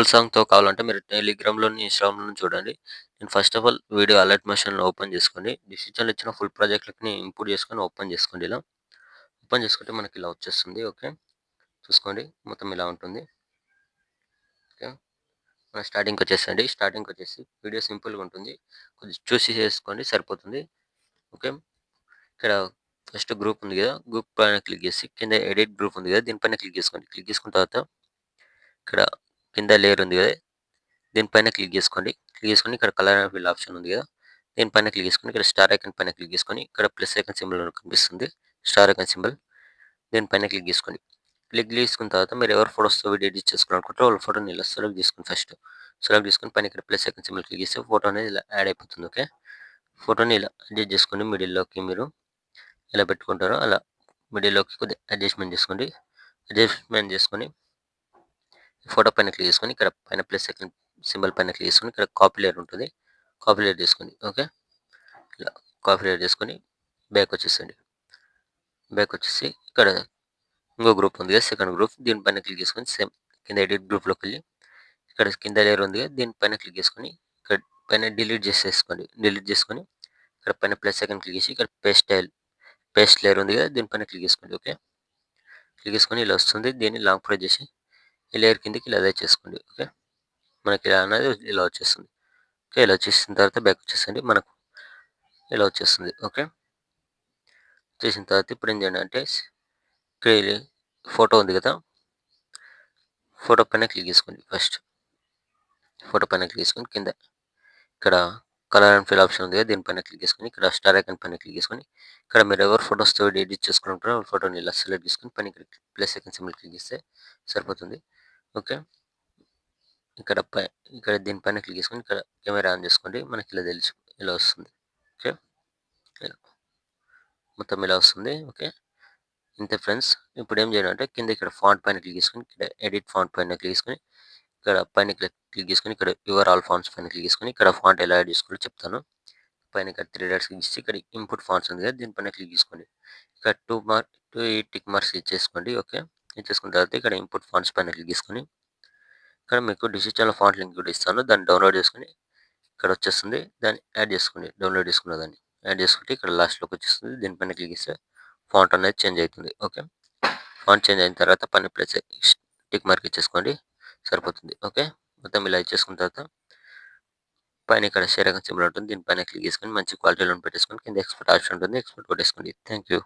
Full సాంగ్‌తో కావాలంటే మీరు టెలిగ్రామ్‌లోని, ఇన్‌స్టాగ్రామ్‌లోని చూడండి. నేను first of all video Alight మోషన్‌లో ఓపెన్ చేసుకోండి. డిజిటల్ ఇచ్చిన ఫుల్ ప్రాజెక్ట్‌లని ఇంపోర్ట్ చేసుకొని ఓపెన్ చేసుకోండి ఇలా. ఓపెన్ చేసుకుంటే మనకి ఇలా వచ్చేస్తుంది. ఓకే. చూసుకోండి. మొత్తం ఇలా ఉంటుంది. ఓకే. మన స్టార్టింగ్‌కొచ్చేసేయండి. స్టార్టింగ్‌కొచ్చేసి వీడియో సింపుల్‌గా ఉంటుంది. కొంచెం చూసి చేసుకోండి సరిపోతుంది. ఓకే. ఇక్కడ ఫస్ట్ గ్రూప్ ఉంది గదా! గ్రూప్ పైన క్లిక్ చేసి కింద ఎడిట్ గ్రూప్ ఉంది గదా! దీనిపైన క్లిక్ చేసుకోండి. క్లిక్ చేసుకున్న తర్వాత ఇక్కడ కింద లేయర్ ఉంది గదా! దీనిపైన క్లిక్ చేసుకోండి. క్లిక్ చేసుకొని ఇక్కడ కలర్ అండ్ ఫిల్ ఆప్షన్ ఉంది గదా! దీనిపైన క్లిక్ చేసుకొని ఇక్కడ స్టార్ ఐకాన్ పైన క్లిక్ చేసుకొని ఇక్కడ ప్లస్ ఐకాన్ సింబల్ కనిపిస్తుంది. స్టార్ ఐకాన్ సింబల్ దీనిపైన క్లిక్ చేసుకోండి. క్లిక్ చేసుకున్న తర్వాత మీరు ఎవరి ఫోటోస్‌తో వీడియో ఎడిట్ చేసుకోవాలనుకుంటారో వాళ్ళ ఫోటోని ఇలా సెలెక్ట్ చేసుకోండి ఫస్ట్. సెలెక్ట్ చేసుకొని పైన ఇక్కడ ప్లస్ ఐకాన్ సింబల్ క్లిక్ చేస్తే ఫోటో అనేది ఇలా యాడ్ అయిపోతుంది. ఓకే. ఫోటోని ఇలా అడ్జస్ట్ చేసుకోండి. మిడిల్‌లోకి మీరు ఎలా పెట్టుకుంటారో అలా మిడిల్‌లోకి కొద్దిగా అడ్జస్ట్‌మెంట్ చేసుకోండి. అడ్జస్ట్‌మెంట్ చేసుకొని ఫోటో పైన క్లిక్ చేసుకొని ఇక్కడ పైన ప్లస్ ఐకాన్ సింబల్ పైన క్లిక్ చేసుకొని ఇక్కడ కాపీ లేయర్ ఉంటుంది. కాపీ లేయర్ చేసుకోండి. ఓకే. ఇలా కాపీ లేయర్ చేసుకొని బ్యాక్ వచ్చేసేయండి. బ్యాక్ వచ్చేసి ఇక్కడ ఇంకో గ్రూప్ ఉంది కదా! సెకండ్ గ్రూప్ దీనిపైన క్లిక్ చేసుకొని సేమ్ కింద ఎడిట్ గ్రూప్‌లోకెళ్ళి ఇక్కడ కింద లేయర్ ఉంది కదా! దీనిపైన క్లిక్ చేసుకొని ఇక్కడ పైన డిలీట్ చేసేసుకోండి. డిలీట్ చేసుకొని ఇక్కడ పైన ప్లస్ ఐకాన్ క్లిక్ చేసి ఇక్కడ పేస్ట్ లేయర్ ఉంది కదా! దీనిపైన క్లిక్ చేసుకోండి. ఓకే. క్లిక్ చేసుకొని ఇలా వస్తుంది. దీన్ని లాంగ్ ప్రెస్ చేసి ఈ లేయర్ కిందకి ఇలా అటాచ్ చేసుకోండి. ఓకే. మనకి ఇలా అనేది ఇలా వచ్చేస్తుంది. ఓకే. ఇలా వచ్చేసిన తర్వాత బ్యాక్ వచ్చేసేయండి. మనకు ఇలా వచ్చేస్తుంది. ఓకే. చేసిన తర్వాత ఇప్పుడు ఏం చేయండి అంటే ఇక్కడ ఇది ఫోటో ఉంది కదా! ఫోటో పైన క్లిక్ చేసుకోండి ఫస్ట్. ఫోటో పైన క్లిక్ చేసుకొని కింద ఇక్కడ కలర్ అండ్ ఫిల్ ఆప్షన్ ఉంది కదా! దీనిపైన క్లిక్ చేసుకొని ఇక్కడ స్టార్ ఐకాన్ పైన క్లిక్ చేసుకొని ఇక్కడ మీరు ఎవరి ఫోటోస్‌తో ఎడిట్ చేసుకుంటారో వాళ్ళ ఫోటోని ఇలా సెలెక్ట్ చేసుకొని పైన ఇక్కడ ప్లస్ ఐకాన్ సింబల్ క్లిక్ చేస్తే సరిపోతుంది. ఓకే. ఇక్కడ ఇక్కడ దీనిపైన క్లిక్ చేసుకొని ఇక్కడ కెమెరా ఆన్ చేసుకోండి. మనకి ఇలా తెలుసు. ఇలా వస్తుంది. ఓకే. ఇలా మొత్తం ఇలా వస్తుంది. ఓకే. ఇంతే ఫ్రెండ్స్. ఇప్పుడు ఏం చేయాలంటే కింద ఇక్కడ ఫాంట్ పైన క్లిక్ చేసుకొని ఇక్కడ ఎడిట్ ఫాంట్ పైన క్లిక్ చేసుకొని ఇక్కడ పైన క్లిక్ చేసుకొని ఇక్కడ యువర్ ఆల్ ఫాంట్స్ పైన క్లిక్ చేసుకొని ఇక్కడ ఫాంట్ ఎలా యాడ్ చేసుకోవాలో చెప్తాను. పైన ఇక్కడ 3 డాట్స్ క్లిక్ చేసి ఇక్కడ ఇన్పుట్ ఫాంట్స్ ఉంది కదా! దీనిపైన క్లిక్ చేసుకోండి. ఇక్కడ 2 టిక్ మార్క్స్ ఇచ్చేసుకోండి. ఓకే. ఇచ్చేసుకున్న తర్వాత ఇక్కడ ఇన్పుట్ ఫాంట్స్ పైన క్లిక్ చేసుకొని ఇక్కడ మీకు డిజిటల్ ఫాంట్ లింక్ కూడా ఇస్తాను. దాన్ని డౌన్లోడ్ చేసుకొని ఇక్కడ వచ్చేస్తుంది. దాన్ని యాడ్ చేసుకోండి. డౌన్లోడ్ చేసుకున్న దాన్ని యాడ్ చేసుకుంటే ఇక్కడ లాస్ట్‌లోకి వచ్చేస్తుంది. దీనిపైన క్లిక్ చేస్తే ఫాంట్ అనేది చేంజ్ అవుతుంది. ఓకే. ఫాంట్ చేంజ్ అయిన తర్వాత పైన ప్లస్ టిక్ మార్క్ ఇచ్చేసుకోండి. సరిపోతుంది. ఓకే. మొత్తం ఇలా ఇచ్చేసుకున్న తర్వాత పైన ఇక్కడ షేర్ ఐకాన్ సింబల్ ఉంటుంది. దీనిపైన క్లిక్ చేసుకొని మంచి క్వాలిటీలో పెట్టేసుకొని కింద ఎక్స్‌పోర్ట్ ఆప్షన్ ఉంటుంది. ఎక్స్‌పోర్ట్ కొట్టేసుకోండి. Thank you.